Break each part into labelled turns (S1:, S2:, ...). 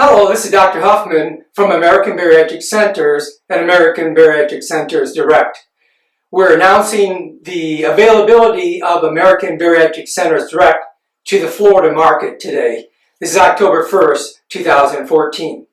S1: Hello, this is Dr. Huffman from American Bariatric Centers and American Bariatric Centers Direct. We're announcing the availability of American Bariatric Centers Direct to the Florida market today. This is October 1st, 2014.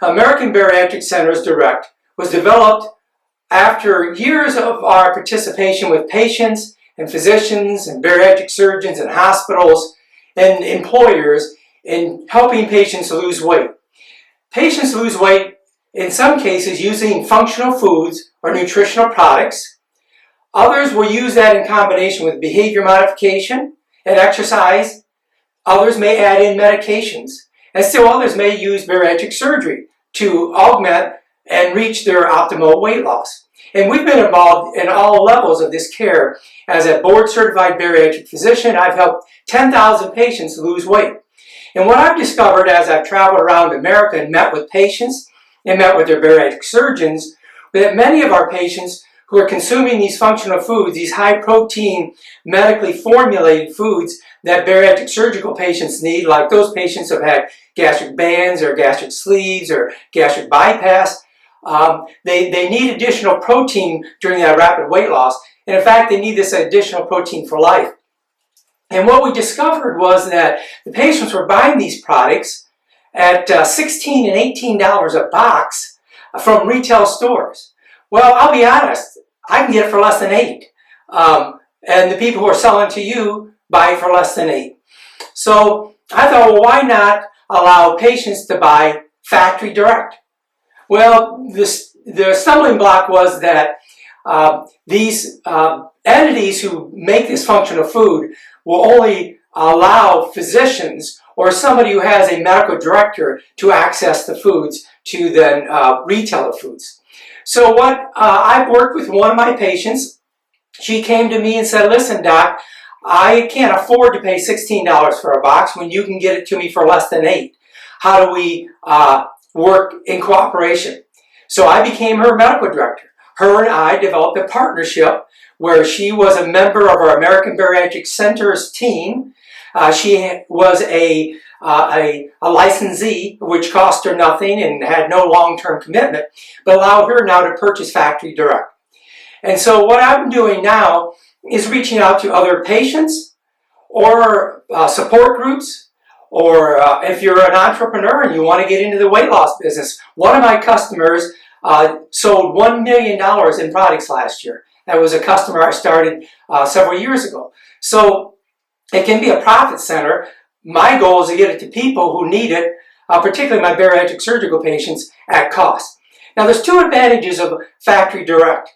S1: American Bariatric Centers Direct was developed after years of our participation with patients and physicians and bariatric surgeons and hospitals and employers in helping patients lose weight. Patients lose weight in some cases using functional foods or nutritional products. Others will use that in combination with behavior modification and exercise. Others may add in medications. And still others may use bariatric surgery to augment and reach their optimal weight loss. And we've been involved in all levels of this care. As a board-certified bariatric physician, I've helped 10,000 patients lose weight. And what I've discovered as I've traveled around America and met with patients and met with their bariatric surgeons, that many of our patients who are consuming these functional foods, these high-protein, medically formulated foods that bariatric surgical patients need, like those patients who have had gastric bands or gastric sleeves or gastric bypass, they need additional protein during that rapid weight loss. And in fact, they need this additional protein for life. And what we discovered was that the patients were buying these products at $16 and $18 a box from retail stores. Well, I'll be honest, I can get it for less than $8. And the people who are selling to you buy it for less than $8. So I thought, well, why not allow patients to buy factory direct? Well, the stumbling block was that these entities who make this functional food will only allow physicians or somebody who has a medical director to access the foods to then retail the foods. So what I've worked with one of my patients. She came to me and said, listen, doc, I can't afford to pay $16 for a box when you can get it to me for less than $8. How do we work in cooperation? So I became her medical director. Her and I developed a partnership where she was a member of our American Bariatric Centers team. She was a licensee, which cost her nothing and had no long-term commitment, but allowed her now to purchase factory direct. And so what I'm doing now is reaching out to other patients or support groups, or if you're an entrepreneur and you want to get into the weight loss business. One of my customers sold $1 million in products last year. That was a customer I started several years ago. So it can be a profit center. My goal is to get it to people who need it, particularly my bariatric surgical patients, at cost. Now there's two advantages of factory direct.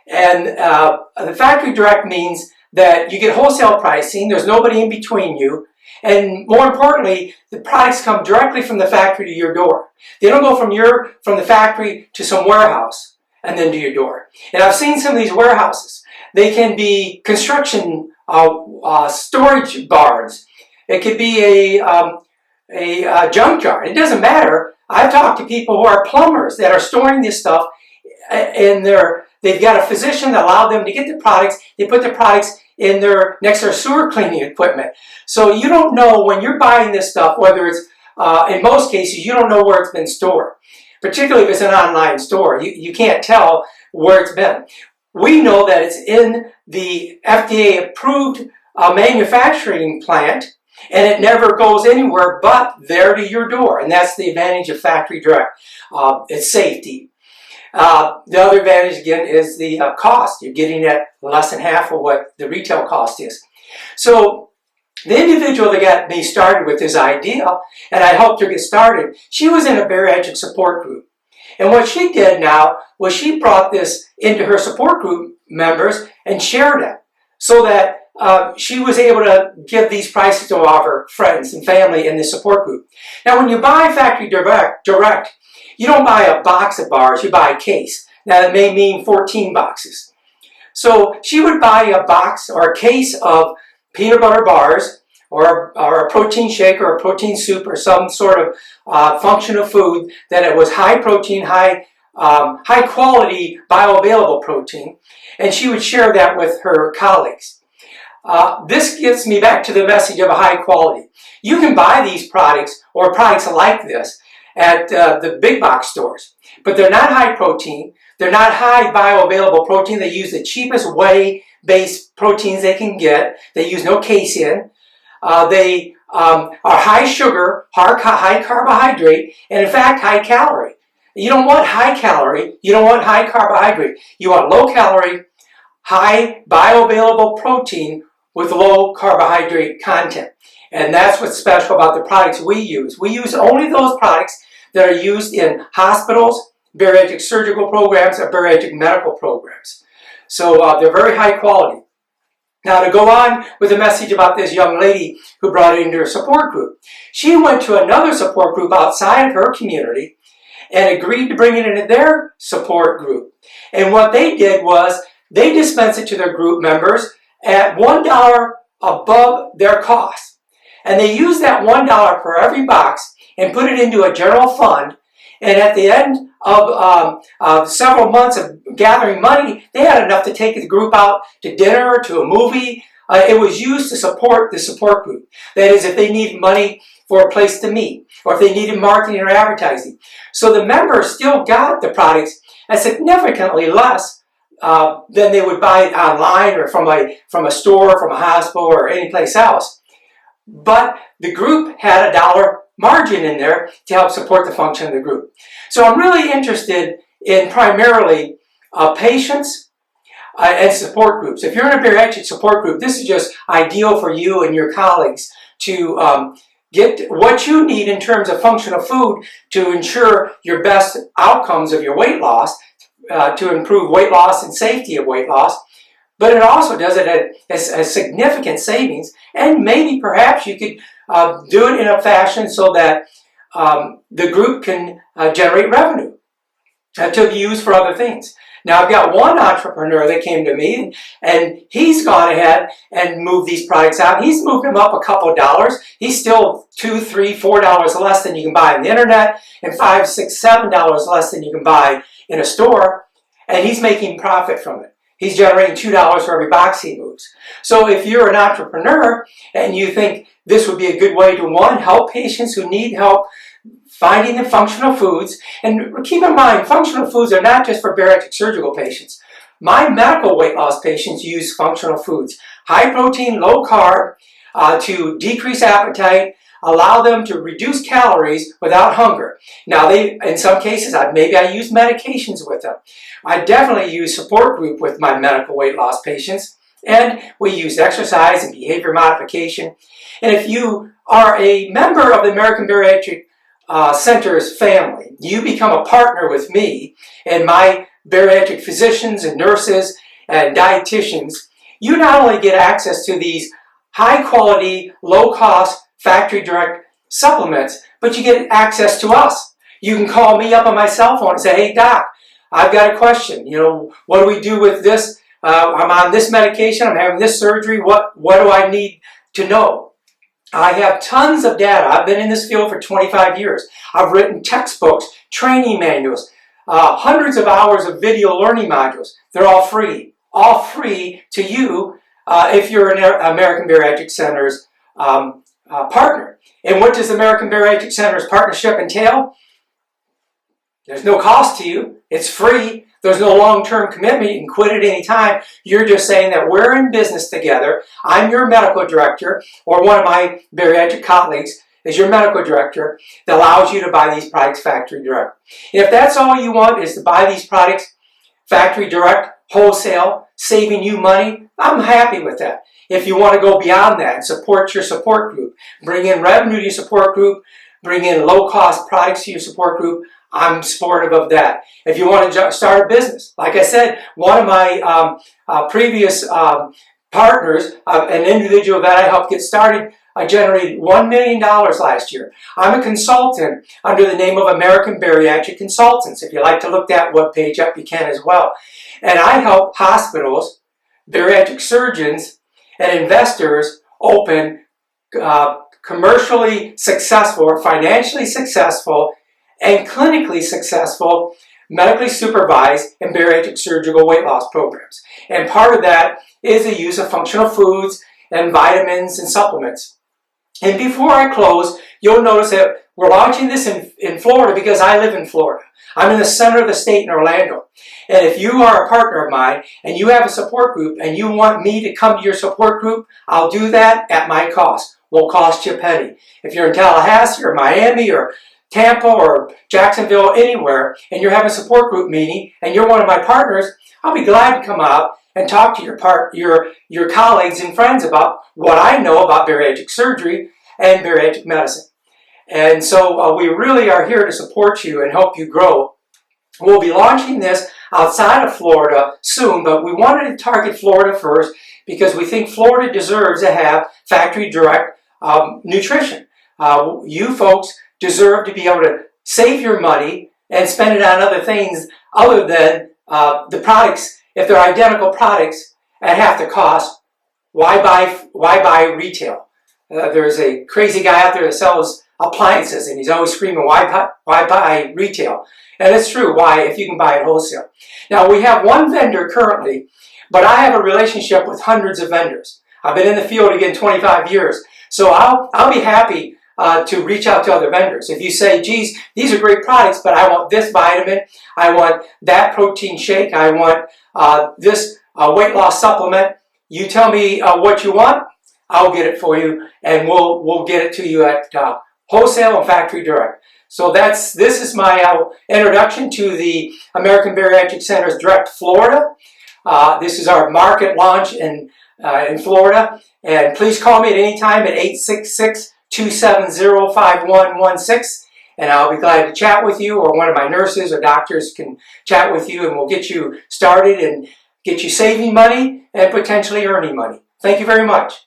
S1: And the factory direct means that you get wholesale pricing, there's nobody in between you, and more importantly, the products come directly from the factory to your door. They don't go from the factory to some warehouse and then to your door. And I've seen some of these warehouses. They can be construction storage barns. It could be a junkyard. It doesn't matter. I've talked to people who are plumbers that are storing this stuff in they've got a physician that allowed them to get the products. They put the products in next to their sewer cleaning equipment. So you don't know when you're buying this stuff, whether it's, in most cases, you don't know where it's been stored. Particularly if it's an online store, you can't tell where it's been. We know that it's in the FDA-approved manufacturing plant, and it never goes anywhere but there to your door. And that's the advantage of factory direct. It's safety. The other advantage, again, is the cost. You're getting at less than half of what the retail cost is. So the individual that got me started with this idea, and I helped her get started, she was in a bariatric support group. And what she did now was she brought this into her support group members and shared it so that she was able to give these prices to all of her friends and family in the support group. Now, when you buy factory direct, you don't buy a box of bars, you buy a case. Now, that may mean 14 boxes. So she would buy a box or a case of peanut butter bars or a protein shake or a protein soup or some sort of functional food that it was high protein, high quality bioavailable protein, and she would share that with her colleagues. This gets me back to the message of a high quality. You can buy these products or products like this at the big box stores. But they're not high protein. They're not high bioavailable protein. They use the cheapest whey-based proteins they can get. They use no casein. They are high sugar, high carbohydrate, and in fact, high calorie. You don't want high calorie. You don't want high carbohydrate. You want low calorie, high bioavailable protein with low carbohydrate content. And that's what's special about the products we use. We use only those products that are used in hospitals, bariatric surgical programs, or bariatric medical programs. So they're very high quality. Now, to go on with the message about this young lady who brought it into her support group. She went to another support group outside of her community and agreed to bring it into their support group. And what they did was they dispensed it to their group members at $1 above their cost. And they used that $1 per every box and put it into a general fund. And at the end of several months of gathering money, they had enough to take the group out to dinner, to a movie. It was used to support the support group. That is, if they needed money for a place to meet, or if they needed marketing or advertising. So the members still got the products at significantly less than they would buy it online or from a store, from a hospital, or any place else. But the group had a dollar margin in there to help support the function of the group. So I'm really interested in primarily patients and support groups. If you're in a bariatric support group, this is just ideal for you and your colleagues to get what you need in terms of functional food to ensure your best outcomes of your weight loss, to improve weight loss and safety of weight loss. But it also does it at a significant savings, and maybe perhaps you could do it in a fashion so that the group can generate revenue to be used for other things. Now, I've got one entrepreneur that came to me, and he's gone ahead and moved these products out. He's moved them up a couple of dollars. He's still $2, $3, $4 less than you can buy on the internet, and $5, $6, $7 less than you can buy in a store, and he's making profit from it. He's generating $2 for every box he moves. So if you're an entrepreneur and you think this would be a good way to, one, help patients who need help finding the functional foods, and keep in mind, functional foods are not just for bariatric surgical patients. My medical weight loss patients use functional foods, high protein, low carb, to decrease appetite, allow them to reduce calories without hunger. Now, in some cases, maybe I use medications with them. I definitely use support group with my medical weight loss patients, and we use exercise and behavior modification. And if you are a member of the American Bariatric Center's family, you become a partner with me and my bariatric physicians and nurses and dietitians. You not only get access to these high quality, low cost, factory direct supplements, but you get access to us. You can call me up on my cell phone and say, hey doc, I've got a question. What do we do with this? I'm on this medication, I'm having this surgery, what do I need to know? I have tons of data. I've been in this field for 25 years. I've written textbooks, training manuals, hundreds of hours of video learning modules. They're all free to you if you're an American Bariatric Center's partner. And what does American Bariatric Center's partnership entail? There's no cost to you. It's free. There's no long-term commitment. You can quit at any time. You're just saying that we're in business together. I'm your medical director, or one of my bariatric colleagues is your medical director, that allows you to buy these products factory direct. And if that's all you want is to buy these products factory direct, wholesale, saving you money, I'm happy with that. If you want to go beyond that and support your support group, bring in revenue to your support group, bring in low-cost products to your support group, I'm supportive of that. If you want to start a business, like I said, one of my previous partners, an individual that I helped get started, generated $1 million last year. I'm a consultant under the name of American Bariatric Consultants. If you'd like to look that webpage up, you can as well. And I help hospitals, bariatric surgeons, and investors open commercially successful or financially successful and clinically successful, medically supervised and bariatric surgical weight loss programs. And part of that is the use of functional foods and vitamins and supplements. And before I close, you'll notice that we're launching this in Florida because I live in Florida. I'm in the center of the state in Orlando. And if you are a partner of mine and you have a support group and you want me to come to your support group, I'll do that at my cost. Won't cost you a penny. If you're in Tallahassee or Miami or Tampa or Jacksonville, anywhere, and you're having a support group meeting and you're one of my partners, I'll be glad to come out and talk to your colleagues and friends about what I know about bariatric surgery and bariatric medicine. And so we really are here to support you and help you grow. We'll be launching this outside of Florida soon, but we wanted to target Florida first because we think Florida deserves to have factory direct nutrition. You folks deserve to be able to save your money and spend it on other things other than the products. If they're identical products at half the cost, why buy retail? There's a crazy guy out there that sells appliances and he's always screaming, why buy retail? And it's true, why, if you can buy it wholesale. Now we have one vendor currently, but I have a relationship with hundreds of vendors. I've been in the field again 25 years. So I'll be happy to reach out to other vendors. If you say, geez, these are great products, but I want this vitamin, I want that protein shake, I want this weight loss supplement, you tell me what you want, I'll get it for you, and we'll get it to you at wholesale and factory direct. So this is my introduction to the American Bariatric Centers Direct Florida. This is our market launch in Florida. And please call me at any time at 866-270-5116. And I'll be glad to chat with you, or one of my nurses or doctors can chat with you, and we'll get you started and get you saving money and potentially earning money. Thank you very much.